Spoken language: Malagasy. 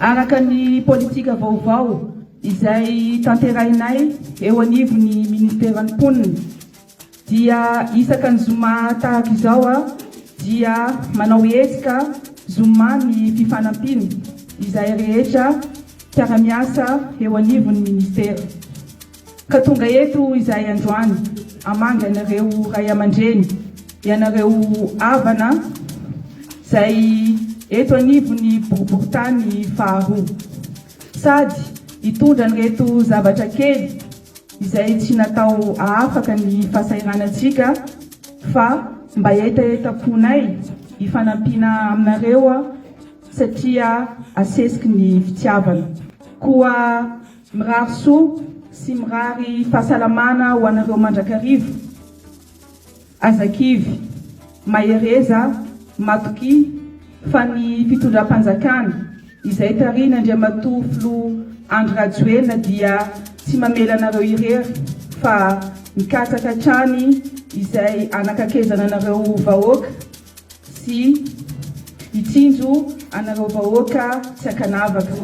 Araka ny politika vaovao izay tanterahinay eo anivon'ny ministeran'ny mponina dia isaka ny zoma tahaka izao dia manao hetsika zoma ny fifanampiana izay rehetra mpiara-miasa eo anivon'ny ministera. Ka tonga eto izay androany amanga ianareo ray aman-dreny, ianareo havana izay eto anivon'ny boriboritany faharoa, sady hitondra an'ireto zavatra kely izay tsy natao ahafaka ny fahasahiranantsika fa mba etaetaponay hifanampiana aminareo satria asesiky ny fitiavana. Koa mirary soa sy mirary fahasalamana ho anareo mandrakarivo, azakivy, mahereza, matoky fa ny fitondram-panjakana izay tarina Andriamatoflo Andry Rajoelina dia tsy mamela anareo irery fa mikatsaka hatrany izay anakakezana anareo vahoaka sy hitsinjo anareo vahoaka tsy akanavaka.